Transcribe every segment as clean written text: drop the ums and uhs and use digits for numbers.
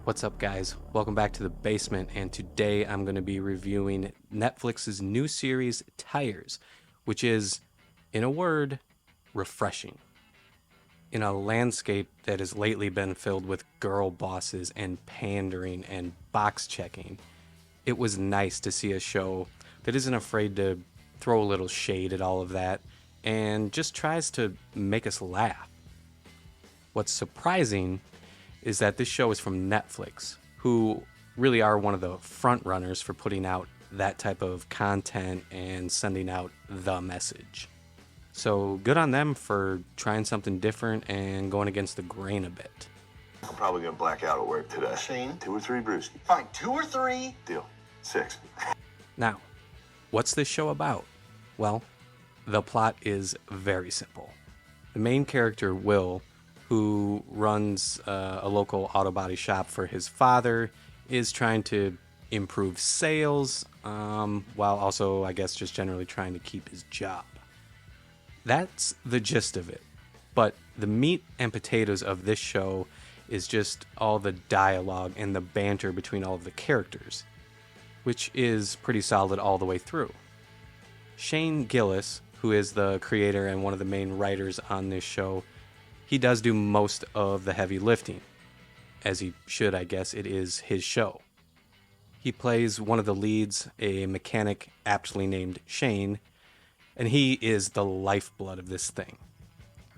What's up, guys? Welcome back to the basement, and today I'm going to be reviewing Netflix's new series, Tires, which is, in a word, refreshing. In a landscape that has lately been filled with girl bosses and pandering and box checking, it was nice to see a show that isn't afraid to throw a little shade at all of that and just tries to make us laugh. What's surprising is that this show is from Netflix, who really are one of the front runners for putting out that type of content and sending out the message. So good on them for trying something different and going against the grain a bit. I'm probably gonna black out at work today. Shane? 2 or 3 brews. Fine, 2 or 3? Deal. 6. Now, what's this show about? Well, the plot is very simple. The main character, Will, who runs a local auto body shop for his father, is trying to improve sales, while also, I guess, just generally trying to keep his job. That's the gist of it. But the meat and potatoes of this show is just all the dialogue and the banter between all of the characters, which is pretty solid all the way through. Shane Gillan, who is the creator and one of the main writers on this show, he does do most of the heavy lifting. As he should, I guess. It is his show. He plays one of the leads, a mechanic aptly named Shane, and he is the lifeblood of this thing.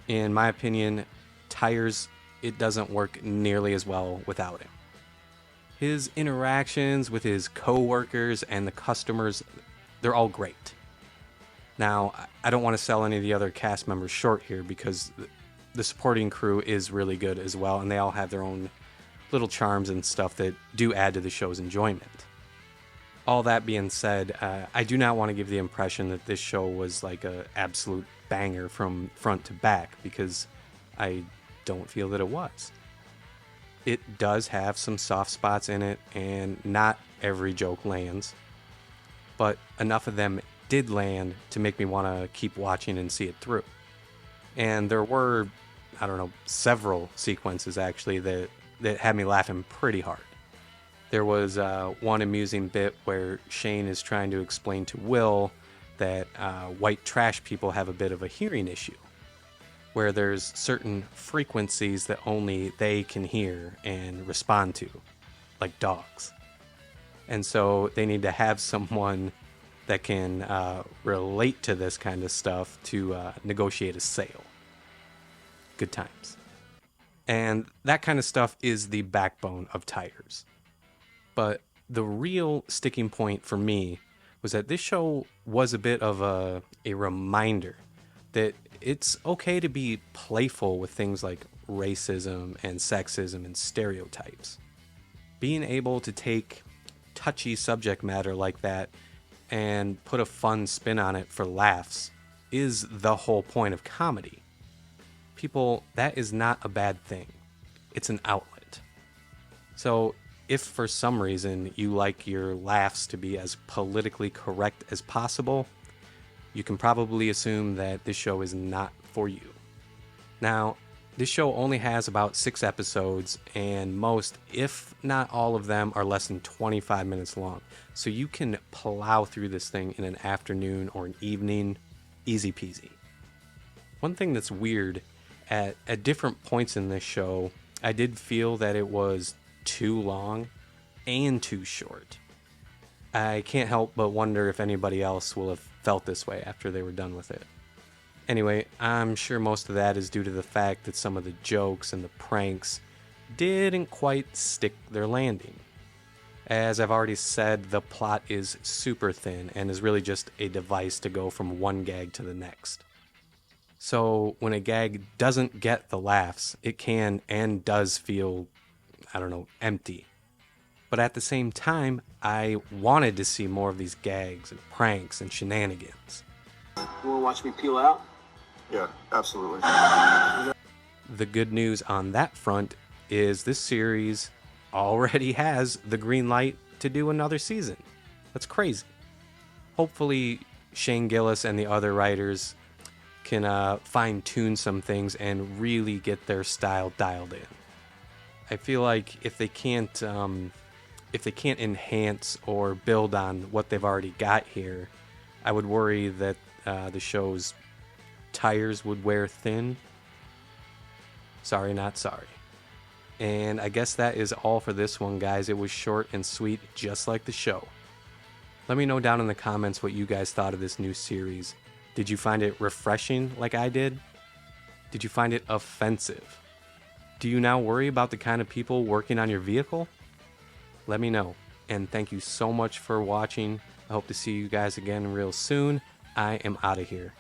In my opinion, Tires, it doesn't work nearly as well without him. His interactions with his co-workers and the customers, they're all great. Now, I don't want to sell any of the other cast members short here because the supporting crew is really good as well, and they all have their own little charms and stuff that do add to the show's enjoyment. All that being said, I do not want to give the impression that this show was like a absolute banger from front to back, because I don't feel that it was. It does have some soft spots in it, and not every joke lands, but enough of them did land to make me want to keep watching and see it through. And there were, several sequences actually that had me laughing pretty hard. There was one amusing bit where Shane is trying to explain to Will that white trash people have a bit of a hearing issue, where there's certain frequencies that only they can hear and respond to, like dogs. And so they need to have someone that can relate to this kind of stuff to negotiate a sale. Good times. And that kind of stuff is the backbone of Tires. But the real sticking point for me was that this show was a bit of a reminder that it's okay to be playful with things like racism and sexism and stereotypes. Being able to take touchy subject matter like that and put a fun spin on it for laughs is the whole point of comedy. People, that is not a bad thing. It's an outlet. So if for some reason you like your laughs to be as politically correct as possible, you can probably assume that this show is not for you. Now, this show only has about 6 episodes, and most, if not all of them, are less than 25 minutes long. So you can plow through this thing in an afternoon or an evening, easy peasy. One thing that's weird, at different points in this show, I did feel that it was too long and too short. I can't help but wonder if anybody else will have felt this way after they were done with it. Anyway, I'm sure most of that is due to the fact that some of the jokes and the pranks didn't quite stick their landing. As I've already said, the plot is super thin and is really just a device to go from one gag to the next. So when a gag doesn't get the laughs, it can and does feel, empty. But at the same time, I wanted to see more of these gags and pranks and shenanigans. You wanna watch me peel out? Yeah, absolutely. The good news on that front is this series already has the green light to do another season. That's crazy. Hopefully, Shane Gillan and the other writers can fine-tune some things and really get their style dialed in. I feel like if they can't enhance or build on what they've already got here, I would worry that the show's tires would wear thin. Sorry, not sorry. And I guess that is all for this one, guys. It was short and sweet, just like the show. Let me know down in the comments what you guys thought of this new series. Did you find it refreshing like I did? Did you find it offensive? Do you now worry about the kind of people working on your vehicle? Let me know. And thank you so much for watching. I hope to see you guys again real soon. I am out of here.